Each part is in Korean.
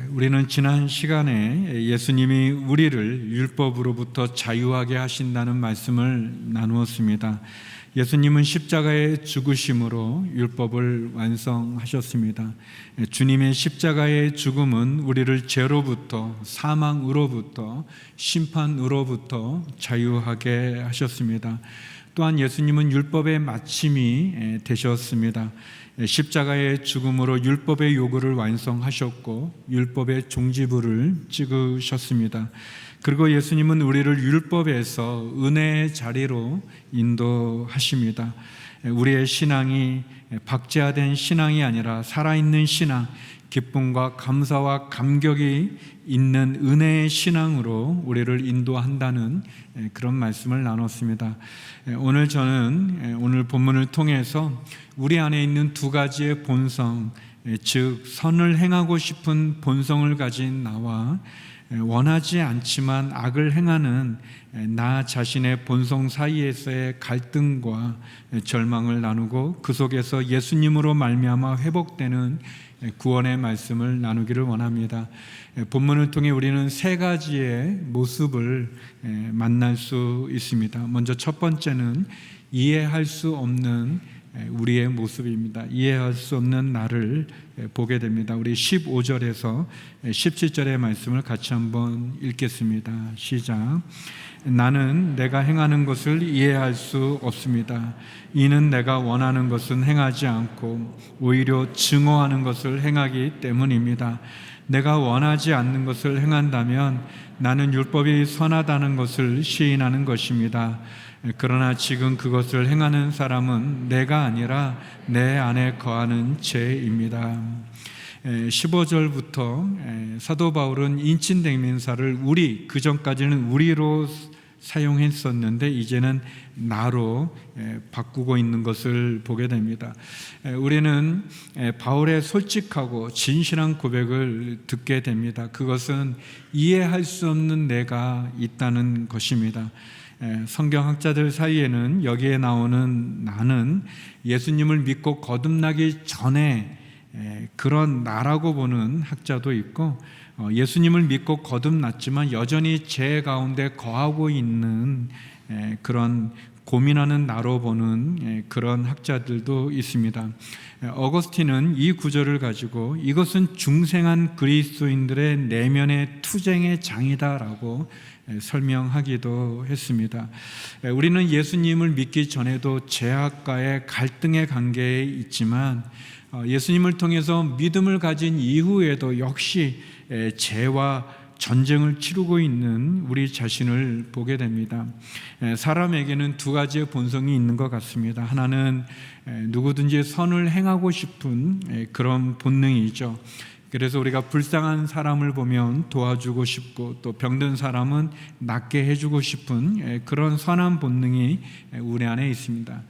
우리는 지난 시간에 예수님이 우리를 율법으로부터 자유하게 하신다는 말씀을 나누었습니다. 예수님은 십자가의 죽으심으로 율법을 완성하셨습니다. 주님의 십자가의 죽음은 우리를 죄로부터, 사망으로부터, 심판으로부터 자유하게 하셨습니다. 또한 예수님은 율법의 마침이 되셨습니다. 십자가의 죽음으로 율법의 요구를 완성하셨고 율법의 종지부를 찍으셨습니다. 그리고 예수님은 우리를 율법에서 은혜의 자리로 인도하십니다. 우리의 신앙이 박제화된 신앙이 아니라 살아있는 신앙, 기쁨과 감사와 감격이 있는 은혜의 신앙으로 우리를 인도한다는 그런 말씀을 나눴습니다. 오늘 저는 오늘 본문을 통해서 우리 안에 있는 두 가지의 본성, 즉 선을 행하고 싶은 본성을 가진 나와 원하지 않지만 악을 행하는 나 자신의 본성 사이에서의 갈등과 절망을 나누고 그 속에서 예수님으로 말미암아 회복되는 구원의 말씀을 나누기를 원합니다. 본문을 통해 우리는 세 가지의 모습을 만날 수 있습니다. 먼저 첫 번째는 이해할 수 없는 우리의 모습입니다. 이해할 수 없는 나를 보게 됩니다. 우리 15절에서 17절의 말씀을 같이 한번 읽겠습니다. 시작. 나는 내가 행하는 것을 이해할 수 없습니다. 이는 내가 원하는 것은 행하지 않고 오히려 증오하는 것을 행하기 때문입니다. 내가 원하지 않는 것을 행한다면 나는 율법이 선하다는 것을 시인하는 것입니다. 그러나 지금 그것을 행하는 사람은 내가 아니라 내 안에 거하는 죄입니다. 15절부터 사도 바울은 인칭대명사를 우리, 그 전까지는 우리로 사용했었는데 이제는 나로 바꾸고 있는 것을 보게 됩니다. 우리는 바울의 솔직하고 진실한 고백을 듣게 됩니다. 그것은 이해할 수 없는 내가 있다는 것입니다. 성경학자들 사이에는 여기에 나오는 나는 예수님을 믿고 거듭나기 전에 그런 나라고 보는 학자도 있고 예수님을 믿고 거듭났지만 여전히 죄 가운데 거하고 있는 그런 고민하는 나로 보는 그런 학자들도 있습니다. 어거스틴은 이 구절을 가지고 이것은 중생한 그리스도인들의 내면의 투쟁의 장이다라고 설명하기도 했습니다. 우리는 예수님을 믿기 전에도 죄악과의 갈등의 관계에 있지만 예수님을 통해서 믿음을 가진 이후에도 역시 죄와 전쟁을 치르고 있는 우리 자신을 보게 됩니다. 사람에게는 두 가지의 본성이 있는 것 같습니다. 하나는 누구든지 선을 행하고 싶은 그런 본능이죠. 그래서 우리가 불쌍한 사람을 보면 도와주고 싶고 또 병든 사람은 낫게 해주고 싶은 그런 선한 본능이 우리 안에 있습니다.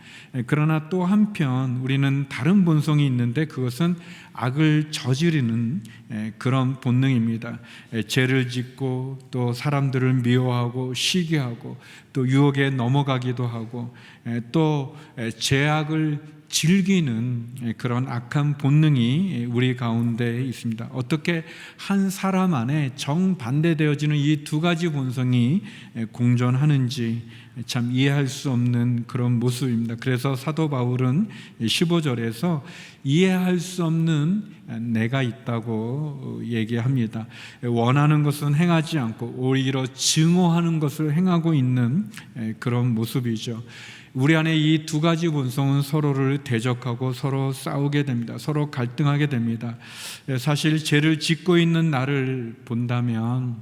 그러나 또 한편 우리는 다른 본성이 있는데 그것은 악을 저지르는 그런 본능입니다. 죄를 짓고 또 사람들을 미워하고 시기하고 또 유혹에 넘어가기도 하고 또 죄악을 즐기는 그런 악한 본능이 우리 가운데 있습니다. 어떻게 한 사람 안에 정반대되어지는 이 두 가지 본성이 공존하는지 참 이해할 수 없는 그런 모습입니다. 그래서 사도 바울은 15절에서 이해할 수 없는 내가 있다고 얘기합니다. 원하는 것은 행하지 않고 오히려 증오하는 것을 행하고 있는 그런 모습이죠. 우리 안에 이 두 가지 본성은 서로를 대적하고 서로 싸우게 됩니다. 서로 갈등하게 됩니다. 사실 죄를 짓고 있는 나를 본다면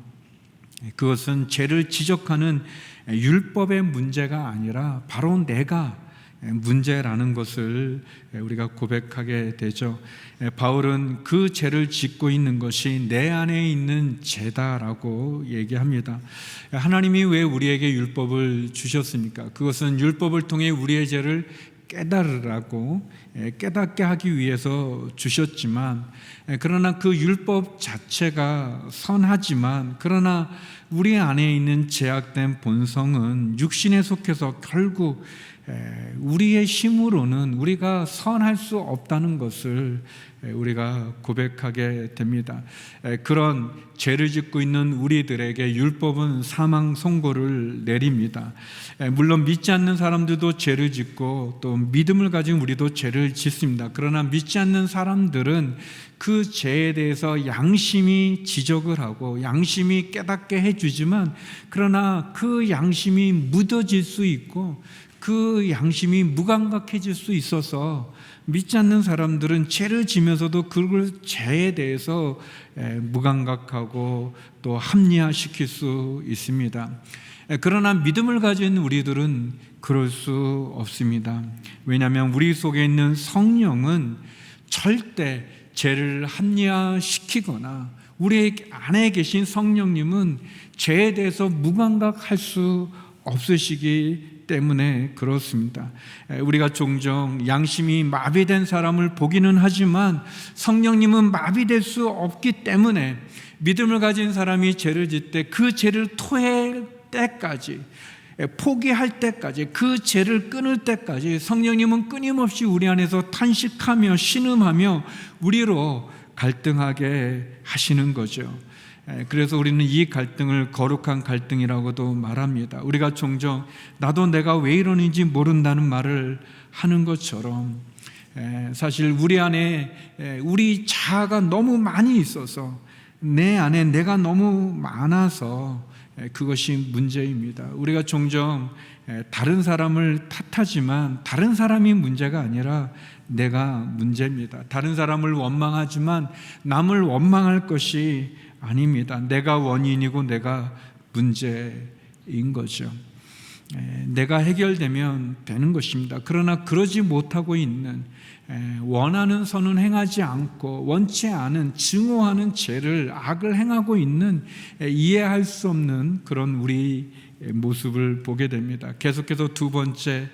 그것은 죄를 지적하는 율법의 문제가 아니라 바로 내가 문제라는 것을 우리가 고백하게 되죠. 바울은 그 죄를 짓고 있는 것이 내 안에 있는 죄다라고 얘기합니다. 하나님이 왜 우리에게 율법을 주셨습니까? 그것은 율법을 통해 우리의 죄를 깨달으라고 깨닫게 하기 위해서 주셨지만 그러나 그 율법 자체가 선하지만 그러나 우리 안에 있는 죄악된 본성은 육신에 속해서 결국 우리의 힘으로는 우리가 선할 수 없다는 것을 우리가 고백하게 됩니다. 그런 죄를 짓고 있는 우리들에게 율법은 사망 선고를 내립니다. 물론 믿지 않는 사람들도 죄를 짓고 또 믿음을 가진 우리도 죄를 짓습니다. 그러나 믿지 않는 사람들은 그 죄에 대해서 양심이 지적을 하고 양심이 깨닫게 해주지만, 그러나 그 양심이 묻어질 수 있고 그 양심이 무감각해질 수 있어서 믿지 않는 사람들은 죄를 지면서도 그걸 죄에 대해서 무감각하고 또 합리화시킬 수 있습니다. 그러나 믿음을 가진 우리들은 그럴 수 없습니다. 왜냐하면 우리 속에 있는 성령은 절대 죄를 합리화시키거나, 우리 안에 계신 성령님은 죄에 대해서 무감각할 수 없으시기 때문에 그렇습니다. 우리가 종종 양심이 마비된 사람을 보기는 하지만 성령님은 마비될 수 없기 때문에 믿음을 가진 사람이 죄를 짓 때 그 죄를 토할 때까지, 포기할 때까지, 그 죄를 끊을 때까지 성령님은 끊임없이 우리 안에서 탄식하며 신음하며 우리로 갈등하게 하시는 거죠. 그래서 우리는 이 갈등을 거룩한 갈등이라고도 말합니다. 우리가 종종 나도 내가 왜 이러는지 모른다는 말을 하는 것처럼, 사실 우리 안에 우리 자아가 너무 많이 있어서, 내 안에 내가 너무 많아서 그것이 문제입니다. 우리가 종종 다른 사람을 탓하지만 다른 사람이 문제가 아니라 내가 문제입니다. 다른 사람을 원망하지만 남을 원망할 것이 아닙니다. 내가 원인이고 내가 문제인 거죠. 내가 해결되면 되는 것입니다. 그러나 그러지 못하고 있는, 원하는 선은 행하지 않고 원치 않은 증오하는 죄를, 악을 행하고 있는, 이해할 수 없는 그런 우리 모습을 보게 됩니다. 계속해서 두 번째,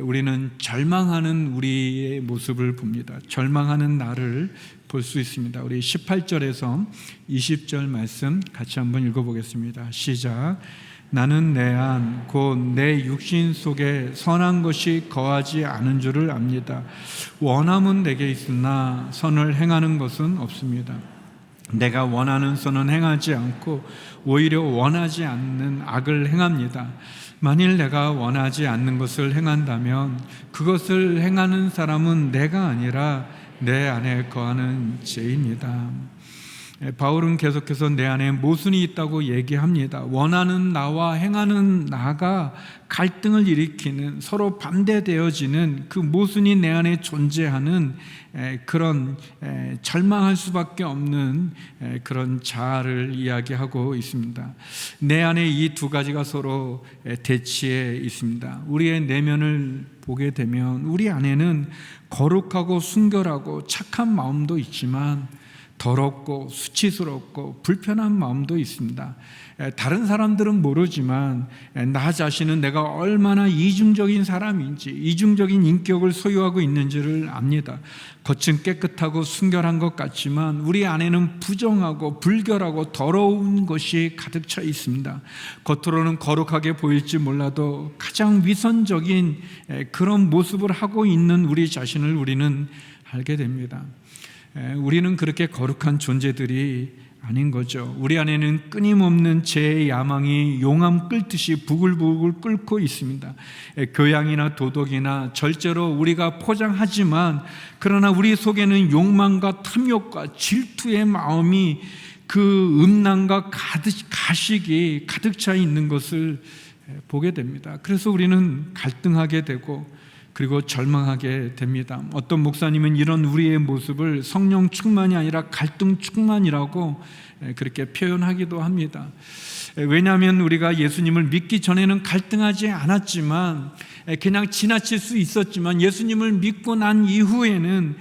우리는 절망하는 우리의 모습을 봅니다. 절망하는 나를 볼 수 있습니다. 우리 18절에서 20절 말씀 같이 한번 읽어보겠습니다. 시작. 나는 내 안 곧 내 육신 속에 선한 것이 거하지 않은 줄을 압니다. 원함은 내게 있으나 선을 행하는 것은 없습니다. 내가 원하는 선은 행하지 않고 오히려 원하지 않는 악을 행합니다. 만일 내가 원하지 않는 것을 행한다면 그것을 행하는 사람은 내가 아니라 내 안에 거하는 죄입니다. 바울은 계속해서 내 안에 모순이 있다고 얘기합니다. 원하는 나와 행하는 나가 갈등을 일으키는, 서로 반대되어지는 그 모순이 내 안에 존재하는 그런 절망할 수밖에 없는 그런 자아를 이야기하고 있습니다. 내 안에 이 두 가지가 서로 대치해 있습니다. 우리의 내면을 보게 되면 우리 안에는 거룩하고 순결하고 착한 마음도 있지만 더럽고 수치스럽고 불편한 마음도 있습니다. 다른 사람들은 모르지만 나 자신은 내가 얼마나 이중적인 사람인지, 이중적인 인격을 소유하고 있는지를 압니다. 겉은 깨끗하고 순결한 것 같지만 우리 안에는 부정하고 불결하고 더러운 것이 가득 차 있습니다. 겉으로는 거룩하게 보일지 몰라도 가장 위선적인 그런 모습을 하고 있는 우리 자신을 우리는 알게 됩니다. 우리는 그렇게 거룩한 존재들이 아닌 거죠. 우리 안에는 끊임없는 죄의 야망이 용암 끓듯이 부글부글 끓고 있습니다. 교양이나 도덕이나 절제로 우리가 포장하지만, 그러나 우리 속에는 욕망과 탐욕과 질투의 마음이, 그 음란과 가식이 가득 차 있는 것을 보게 됩니다. 그래서 우리는 갈등하게 되고 그리고 절망하게 됩니다. 어떤 목사님은 이런 우리의 모습을 성령 충만이 아니라 갈등 충만이라고 그렇게 표현하기도 합니다. 왜냐하면 우리가 예수님을 믿기 전에는 갈등하지 않았지만, 그냥 지나칠 수 있었지만 예수님을 믿고 난 이후에는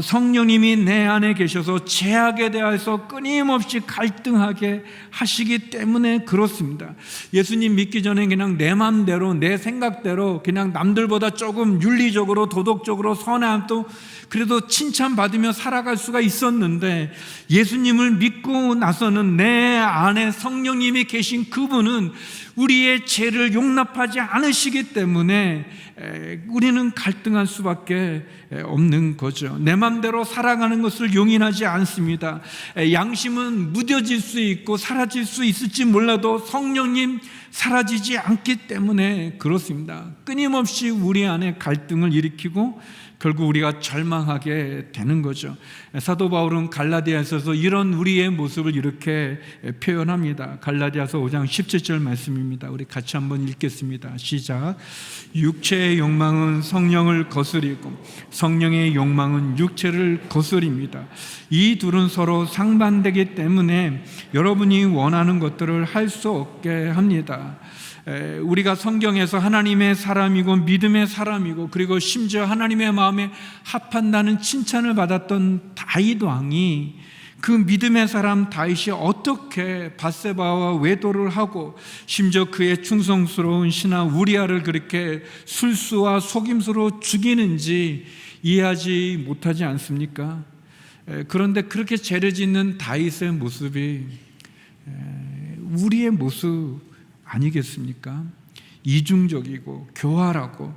성령님이 내 안에 계셔서 죄악에 대해서 끊임없이 갈등하게 하시기 때문에 그렇습니다. 예수님 믿기 전에 그냥 내 마음대로, 내 생각대로 그냥 남들보다 조금 윤리적으로 도덕적으로 선함도 그래도 칭찬받으며 살아갈 수가 있었는데, 예수님을 믿고 나서는 내 안에 성령님이 계신 그분은 우리의 죄를 용납하지 않으시기 때문에 우리는 갈등할 수밖에 없는 거죠. 내 맘대로 살아가는 것을 용인하지 않습니다. 양심은 무뎌질 수 있고 사라질 수 있을지 몰라도 성령님 사라지지 않기 때문에 그렇습니다. 끊임없이 우리 안에 갈등을 일으키고 결국 우리가 절망하게 되는 거죠. 사도 바울은 갈라디아서에서 이런 우리의 모습을 이렇게 표현합니다. 갈라디아서 5장 17절 말씀입니다. 우리 같이 한번 읽겠습니다. 시작. 육체의 욕망은 성령을 거스리고 성령의 욕망은 육체를 거스립니다. 이 둘은 서로 상반되기 때문에 여러분이 원하는 것들을 할 수 없게 합니다. 우리가 성경에서 하나님의 사람이고 믿음의 사람이고 그리고 심지어 하나님의 마음에 합한다는 칭찬을 받았던 다윗 왕이 그 믿음의 사람 다윗이 어떻게 밧세바와 외도를 하고 심지어 그의 충성스러운 신하 우리아를 그렇게 술수와 속임수로 죽이는지 이해하지 못하지 않습니까? 그런데 그렇게 죄를 짓는 다윗의 모습이 우리의 모습 아니겠습니까? 이중적이고 교활하고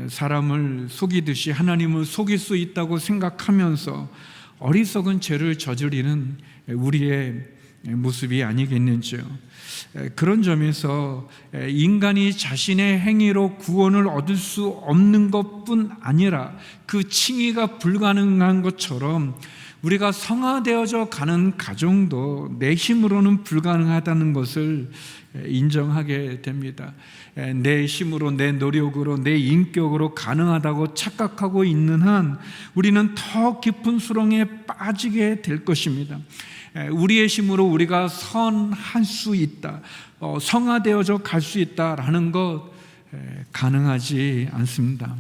사람을 속이듯이 하나님을 속일 수 있다고 생각하면서 어리석은 죄를 저지르는 우리의 모습이 아니겠는지요. 그런 점에서 인간이 자신의 행위로 구원을 얻을 수 없는 것뿐 아니라 그 칭의가 불가능한 것처럼 우리가 성화되어져 가는 가정도 내 힘으로는 불가능하다는 것을 인정하게 됩니다. 내 힘으로, 내 노력으로, 내 인격으로 가능하다고 착각하고 있는 한 우리는 더 깊은 수렁에 빠지게 될 것입니다. 우리의 힘으로 우리가 선할 수 있다, 성화되어져 갈 수 있다라는 것 가능하지 않습니다.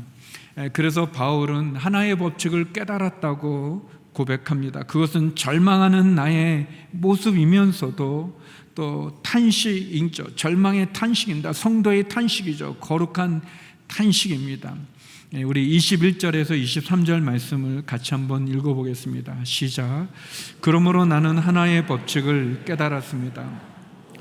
그래서 바울은 하나의 법칙을 깨달았다고 고백합니다. 그것은 절망하는 나의 모습이면서도 또 탄식이죠. 절망의 탄식입니다. 성도의 탄식이죠. 거룩한 탄식입니다. 우리 21절에서 23절 말씀을 같이 한번 읽어보겠습니다. 시작. 그러므로 나는 하나의 법칙을 깨달았습니다.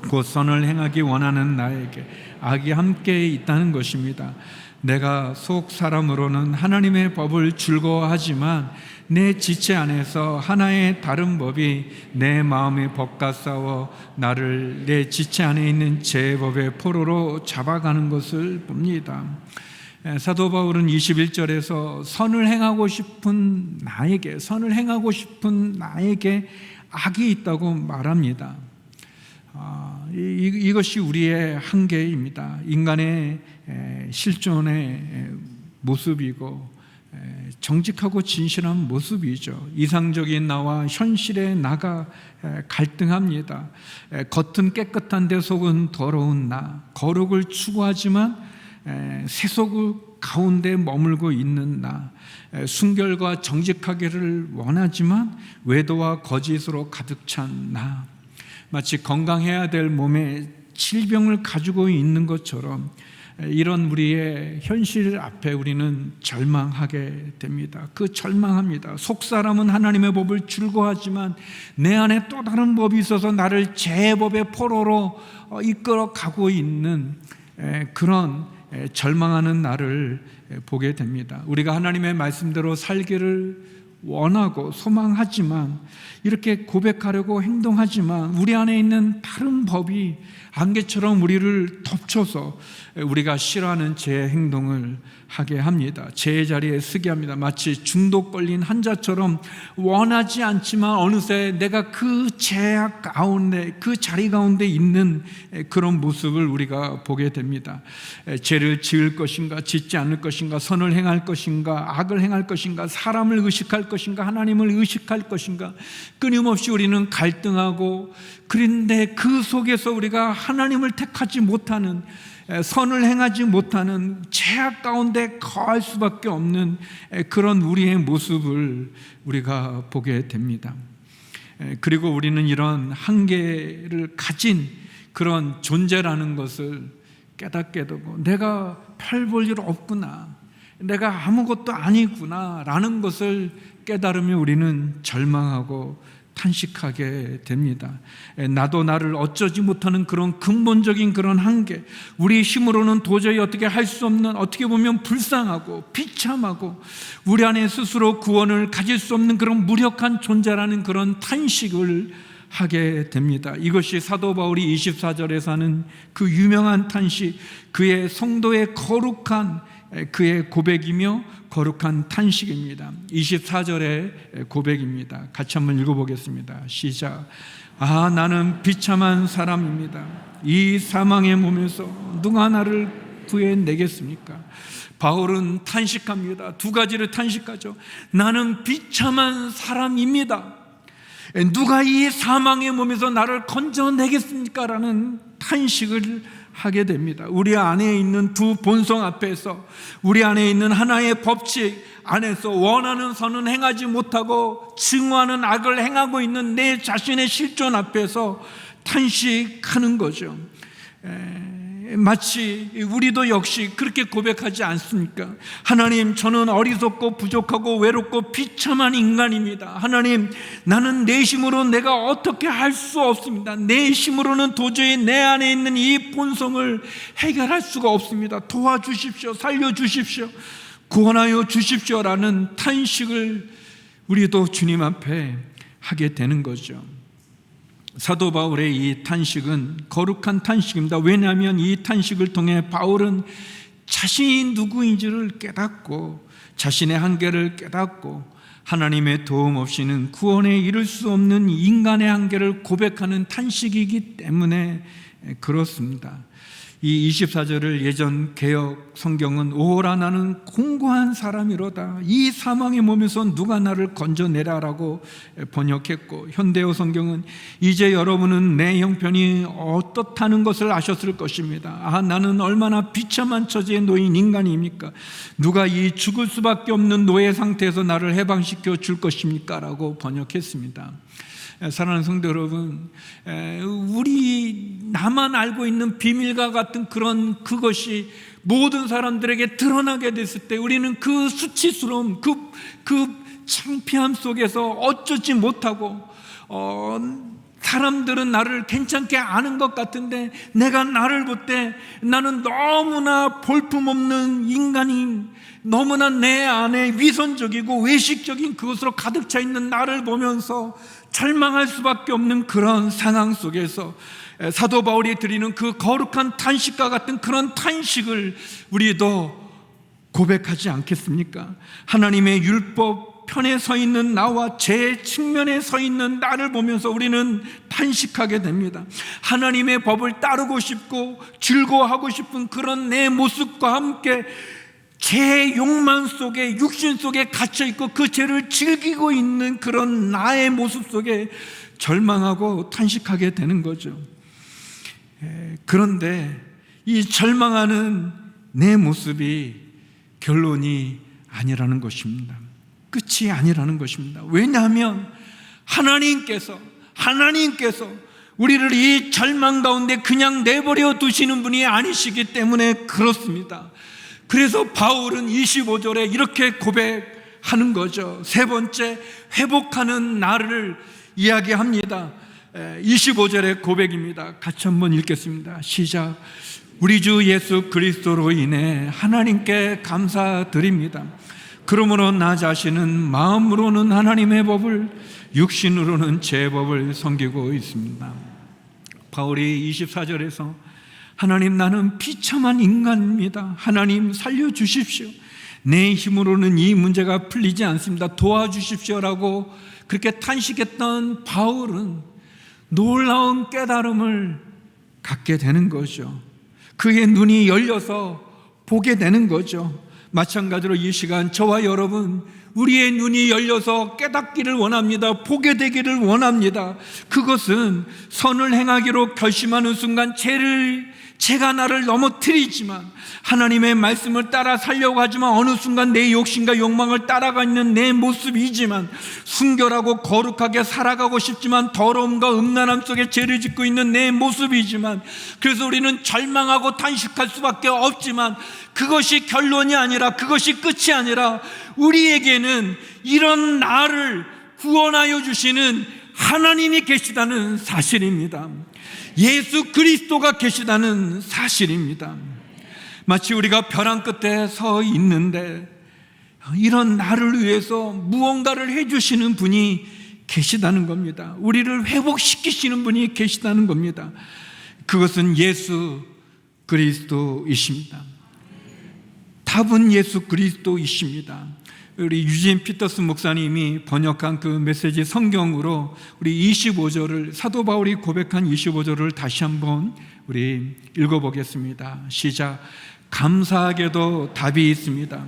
곧 선을 행하기 원하는 나에게 악이 함께 있다는 것입니다. 내가 속 사람으로는 하나님의 법을 즐거워하지만 내 지체 안에서 하나의 다른 법이 내 마음의 법과 싸워 나를 내 지체 안에 있는 제 법의 포로로 잡아가는 것을 봅니다. 사도 바울은 21절에서 선을 행하고 싶은 나에게 악이 있다고 말합니다. 이것이 우리의 한계입니다. 인간의 실존의 모습이고 정직하고 진실한 모습이죠. 이상적인 나와 현실의 나가 갈등합니다. 겉은 깨끗한데 속은 더러운 나, 거룩을 추구하지만 세속 가운데 머물고 있는 나, 순결과 정직하기를 원하지만 외도와 거짓으로 가득 찬 나, 마치 건강해야 될 몸에 질병을 가지고 있는 것처럼 이런 우리의 현실 앞에 우리는 절망하게 됩니다. 절망합니다. 속사람은 하나님의 법을 즐거워하지만 내 안에 또 다른 법이 있어서 나를 제 법의 포로로 이끌어 가고 있는 그런 절망하는 나를 보게 됩니다. 우리가 하나님의 말씀대로 살기를 원하고 소망하지만 이렇게 고백하려고 행동하지만 우리 안에 있는 다른 법이 안개처럼 우리를 덮쳐서 우리가 싫어하는 죄의 행동을 하게 합니다. 죄의 자리에 서게 합니다. 마치 중독 걸린 환자처럼 원하지 않지만 어느새 내가 그 죄악 가운데, 그 자리 가운데 있는 그런 모습을 우리가 보게 됩니다. 죄를 지을 것인가 짓지 않을 것인가, 선을 행할 것인가 악을 행할 것인가, 사람을 의식할 것인가 하나님을 의식할 것인가, 끊임없이 우리는 갈등하고, 그런데 그 속에서 우리가 하나님을 택하지 못하는, 선을 행하지 못하는 죄악 가운데 거할 수밖에 없는 그런 우리의 모습을 우리가 보게 됩니다. 그리고 우리는 이런 한계를 가진 그런 존재라는 것을 깨닫게 되고, 내가 별 볼 일 없구나, 내가 아무것도 아니구나 라는 것을 깨달으며 우리는 절망하고 탄식하게 됩니다. 나도 나를 어쩌지 못하는 그런 근본적인 그런 한계, 우리 힘으로는 도저히 어떻게 할 수 없는, 어떻게 보면 불쌍하고 비참하고 우리 안에 스스로 구원을 가질 수 없는 그런 무력한 존재라는 그런 탄식을 하게 됩니다. 이것이 사도 바울이 24절에서 하는 그 유명한 탄식, 그의 성도의 거룩한 그의 고백이며 거룩한 탄식입니다. 24절의 고백입니다. 같이 한번 읽어보겠습니다. 시작. 아, 나는 비참한 사람입니다. 이 사망의 몸에서 누가 나를 구해내겠습니까? 바울은 탄식합니다. 두 가지를 탄식하죠. 나는 비참한 사람입니다. 누가 이 사망의 몸에서 나를 건져내겠습니까? 라는 탄식을 하게 됩니다. 우리 안에 있는 두 본성 앞에서, 우리 안에 있는 하나의 법칙 안에서 원하는 선은 행하지 못하고 증오하는 악을 행하고 있는 내 자신의 실존 앞에서 탄식하는 거죠. 마치 우리도 역시 그렇게 고백하지 않습니까? 하나님, 저는 어리석고 부족하고 외롭고 비참한 인간입니다. 하나님, 나는 내 힘으로 내가 어떻게 할 수 없습니다. 내 힘으로는 도저히 내 안에 있는 이 본성을 해결할 수가 없습니다. 도와주십시오. 살려주십시오. 구원하여 주십시오라는 탄식을 우리도 주님 앞에 하게 되는 거죠. 사도 바울의 이 탄식은 거룩한 탄식입니다. 왜냐하면 이 탄식을 통해 바울은 자신이 누구인지를 깨닫고 자신의 한계를 깨닫고 하나님의 도움 없이는 구원에 이를 수 없는 인간의 한계를 고백하는 탄식이기 때문에 그렇습니다. 이 24절을 예전 개역 성경은 오라 나는 공고한 사람이로다, 이 사망의 몸에서 누가 나를 건져내라라고 번역했고, 현대어 성경은 이제 여러분은 내 형편이 어떻다는 것을 아셨을 것입니다. 아, 나는 얼마나 비참한 처지에 놓인 인간입니까? 누가 이 죽을 수밖에 없는 노예 상태에서 나를 해방시켜 줄 것입니까? 라고 번역했습니다. 사랑하는 성도 여러분, 우리 나만 알고 있는 비밀과 같은 그것이 모든 사람들에게 드러나게 됐을 때 우리는 그 수치스러움, 그 창피함 속에서 어쩌지 못하고 사람들은 나를 괜찮게 아는 것 같은데 내가 나를 볼 때 나는 너무나 볼품없는 인간인, 너무나 내 안에 위선적이고 외식적인 그것으로 가득 차 있는 나를 보면서 절망할 수밖에 없는 그런 상황 속에서 사도 바울이 드리는 그 거룩한 탄식과 같은 그런 탄식을 우리도 고백하지 않겠습니까? 하나님의 율법 편에 서 있는 나와 제 측면에 서 있는 나를 보면서 우리는 탄식하게 됩니다. 하나님의 법을 따르고 싶고 즐거워하고 싶은 그런 내 모습과 함께 제 욕망 속에, 육신 속에 갇혀있고 그 죄를 즐기고 있는 그런 나의 모습 속에 절망하고 탄식하게 되는 거죠. 그런데 이 절망하는 내 모습이 결론이 아니라는 것입니다. 끝이 아니라는 것입니다. 왜냐하면 하나님께서 우리를 이 절망 가운데 그냥 내버려 두시는 분이 아니시기 때문에 그렇습니다. 그래서 바울은 25절에 이렇게 고백하는 거죠. 세 번째, 회복하는 나를 이야기합니다. 25절의 고백입니다. 같이 한번 읽겠습니다. 시작. 우리 주 예수 그리스도로 인해 하나님께 감사드립니다. 그러므로 나 자신은 마음으로는 하나님의 법을, 육신으로는 제 법을 섬기고 있습니다. 바울이 24절에서 하나님, 나는 비참한 인간입니다. 하나님, 살려주십시오. 내 힘으로는 이 문제가 풀리지 않습니다. 도와주십시오라고 그렇게 탄식했던 바울은 놀라운 깨달음을 갖게 되는 거죠. 그의 눈이 열려서 보게 되는 거죠. 마찬가지로 이 시간 저와 여러분, 우리의 눈이 열려서 깨닫기를 원합니다. 보게 되기를 원합니다. 그것은 선을 행하기로 결심하는 순간 제가 나를 넘어뜨리지만, 하나님의 말씀을 따라 살려고 하지만 어느 순간 내 욕심과 욕망을 따라가 있는 내 모습이지만, 순결하고 거룩하게 살아가고 싶지만 더러움과 음란함 속에 죄를 짓고 있는 내 모습이지만, 그래서 우리는 절망하고 탄식할 수밖에 없지만 그것이 결론이 아니라, 그것이 끝이 아니라 우리에게는 이런 나를 구원하여 주시는 하나님이 계시다는 사실입니다. 예수 그리스도가 계시다는 사실입니다. 마치 우리가 벼랑 끝에 서 있는데 이런 나를 위해서 무언가를 해주시는 분이 계시다는 겁니다. 우리를 회복시키시는 분이 계시다는 겁니다. 그것은 예수 그리스도이십니다. 답은 예수 그리스도이십니다. 우리 유진 피터스 목사님이 번역한 그 메시지 성경으로 우리 25절을, 사도 바울이 고백한 25절을 다시 한번 우리 읽어보겠습니다. 시작. 감사하게도 답이 있습니다.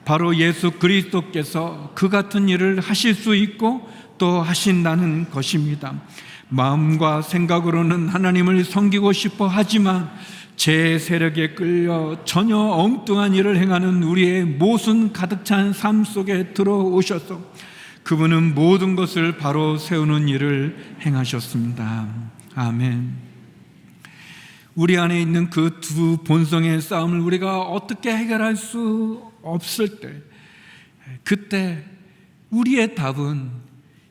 바로 예수 그리스도께서 그 같은 일을 하실 수 있고 또 하신다는 것입니다. 마음과 생각으로는 하나님을 섬기고 싶어 하지만 제 세력에 끌려 전혀 엉뚱한 일을 행하는 우리의 모순 가득 찬 삶 속에 들어오셔서 그분은 모든 것을 바로 세우는 일을 행하셨습니다. 아멘. 우리 안에 있는 그 두 본성의 싸움을 우리가 어떻게 해결할 수 없을 때, 그때 우리의 답은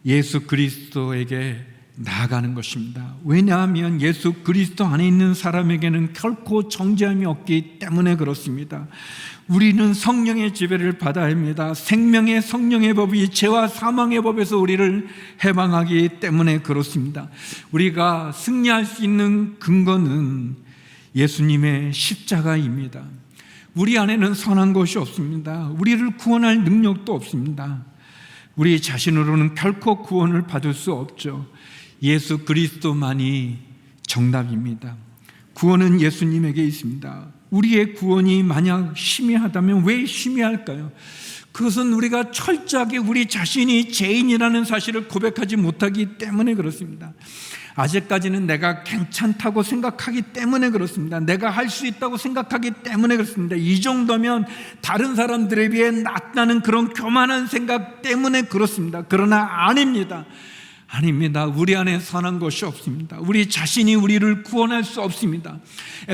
예수 그리스도에게 나아가는 것입니다. 왜냐하면 예수 그리스도 안에 있는 사람에게는 결코 정죄함이 없기 때문에 그렇습니다. 우리는 성령의 지배를 받아야 합니다. 생명의 성령의 법이 죄와 사망의 법에서 우리를 해방하기 때문에 그렇습니다. 우리가 승리할 수 있는 근거는 예수님의 십자가입니다. 우리 안에는 선한 것이 없습니다. 우리를 구원할 능력도 없습니다. 우리 자신으로는 결코 구원을 받을 수 없죠. 예수 그리스도만이 정답입니다. 구원은 예수님에게 있습니다. 우리의 구원이 만약 희미하다면 왜 희미할까요? 그것은 우리가 철저하게 우리 자신이 죄인이라는 사실을 고백하지 못하기 때문에 그렇습니다. 아직까지는 내가 괜찮다고 생각하기 때문에 그렇습니다. 내가 할 수 있다고 생각하기 때문에 그렇습니다. 이 정도면 다른 사람들에 비해 낫다는 그런 교만한 생각 때문에 그렇습니다. 그러나 아닙니다. 우리 안에 선한 것이 없습니다. 우리 자신이 우리를 구원할 수 없습니다.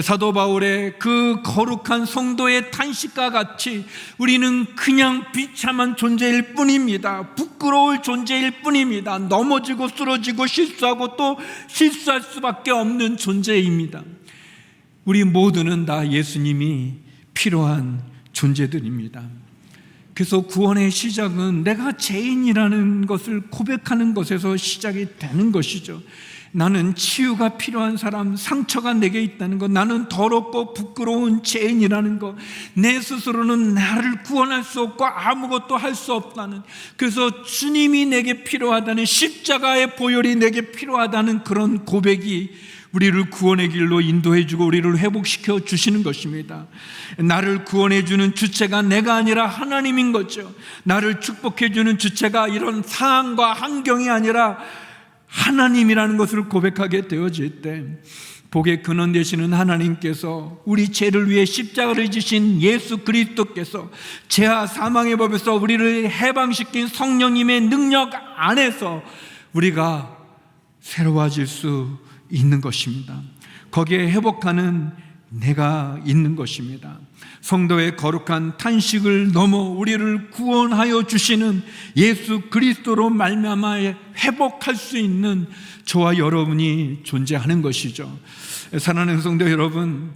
사도 바울의 그 거룩한 성도의 탄식과 같이 우리는 그냥 비참한 존재일 뿐입니다. 부끄러울 존재일 뿐입니다. 넘어지고 쓰러지고 실수하고 또 실수할 수밖에 없는 존재입니다. 우리 모두는 다 예수님이 필요한 존재들입니다. 그래서 구원의 시작은 내가 죄인이라는 것을 고백하는 것에서 시작이 되는 것이죠. 나는 치유가 필요한 사람, 상처가 내게 있다는 것, 나는 더럽고 부끄러운 죄인이라는 것, 내 스스로는 나를 구원할 수 없고 아무것도 할 수 없다는, 그래서 주님이 내게 필요하다는, 십자가의 보혈이 내게 필요하다는 그런 고백이 우리를 구원의 길로 인도해주고 우리를 회복시켜 주시는 것입니다. 나를 구원해주는 주체가 내가 아니라 하나님인 거죠. 나를 축복해주는 주체가 이런 상황과 환경이 아니라 하나님이라는 것을 고백하게 되어질 때, 복의 근원 되시는 하나님께서 우리 죄를 위해 십자가를 지신 예수 그리스도께서 죄와 사망의 법에서 우리를 해방시킨 성령님의 능력 안에서 우리가 새로워질 수 있는 것입니다. 거기에 회복하는 내가 있는 것입니다. 성도의 거룩한 탄식을 넘어 우리를 구원하여 주시는 예수 그리스도로 말미암아 회복할 수 있는 저와 여러분이 존재하는 것이죠. 사랑하는 성도 여러분,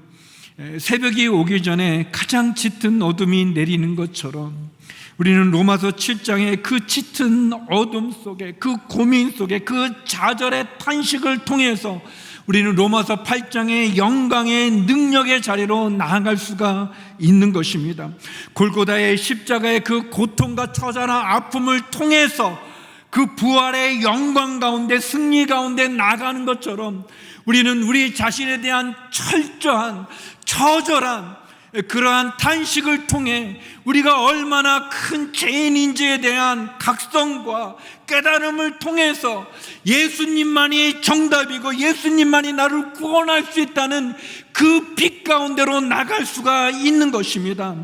새벽이 오기 전에 가장 짙은 어둠이 내리는 것처럼 우리는 로마서 7장의 그 짙은 어둠 속에, 그 고민 속에, 그 좌절의 탄식을 통해서 우리는 로마서 8장의 영광의 능력의 자리로 나아갈 수가 있는 것입니다. 골고다의 십자가의 그 고통과 처절한 아픔을 통해서 그 부활의 영광 가운데, 승리 가운데 나가는 것처럼 우리는 우리 자신에 대한 철저한, 처절한 그러한 탄식을 통해 우리가 얼마나 큰 죄인인지에 대한 각성과 깨달음을 통해서 예수님만이 정답이고 예수님만이 나를 구원할 수 있다는 그 빛 가운데로 나갈 수가 있는 것입니다.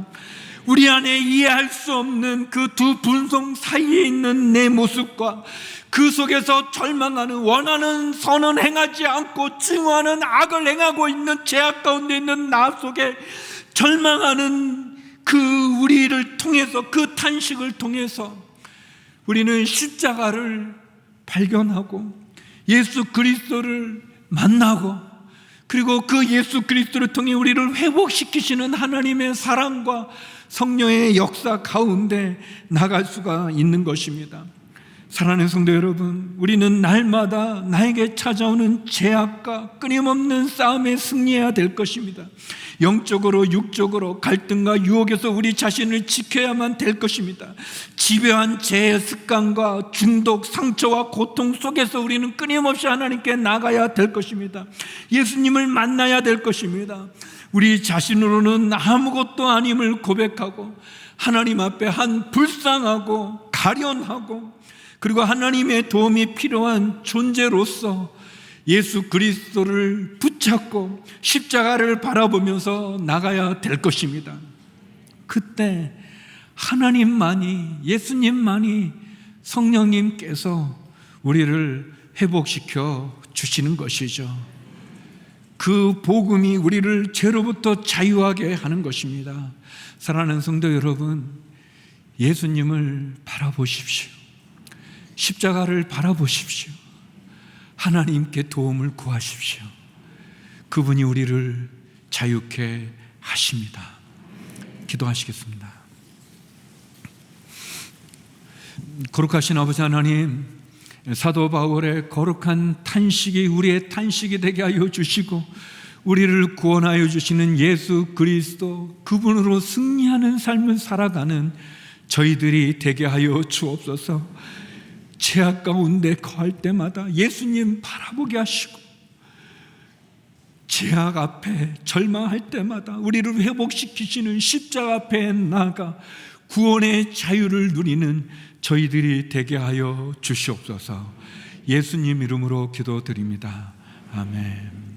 우리 안에 이해할 수 없는 그 두 분성 사이에 있는 내 모습과 그 속에서 절망하는, 원하는 선은 행하지 않고 증오하는 악을 행하고 있는 죄악 가운데 있는 나 속에 절망하는 그 우리를 통해서, 그 탄식을 통해서 우리는 십자가를 발견하고 예수 그리스도를 만나고, 그리고 그 예수 그리스도를 통해 우리를 회복시키시는 하나님의 사랑과 성령의 역사 가운데 나갈 수가 있는 것입니다. 사랑하는 성도 여러분, 우리는 날마다 나에게 찾아오는 죄악과 끊임없는 싸움에 승리해야 될 것입니다. 영적으로 육적으로 갈등과 유혹에서 우리 자신을 지켜야만 될 것입니다. 집요한 죄의 습관과 중독, 상처와 고통 속에서 우리는 끊임없이 하나님께 나가야 될 것입니다. 예수님을 만나야 될 것입니다. 우리 자신으로는 아무것도 아님을 고백하고 하나님 앞에 한 불쌍하고 가련하고, 그리고 하나님의 도움이 필요한 존재로서 예수 그리스도를 붙잡고 십자가를 바라보면서 나가야 될 것입니다. 그때 하나님만이, 예수님만이, 성령님께서 우리를 회복시켜 주시는 것이죠. 그 복음이 우리를 죄로부터 자유하게 하는 것입니다. 사랑하는 성도 여러분, 예수님을 바라보십시오. 십자가를 바라보십시오. 하나님께 도움을 구하십시오. 그분이 우리를 자유케 하십니다. 기도하시겠습니다. 거룩하신 아버지 하나님, 사도 바울의 거룩한 탄식이 우리의 탄식이 되게 하여 주시고 우리를 구원하여 주시는 예수 그리스도, 그분으로 승리하는 삶을 살아가는 저희들이 되게 하여 주옵소서. 죄악 가운데 거할 때마다 예수님 바라보게 하시고, 죄악 앞에 절망할 때마다 우리를 회복시키시는 십자가 앞에 나아가 구원의 자유를 누리는 저희들이 되게 하여 주시옵소서. 예수님 이름으로 기도드립니다. 아멘.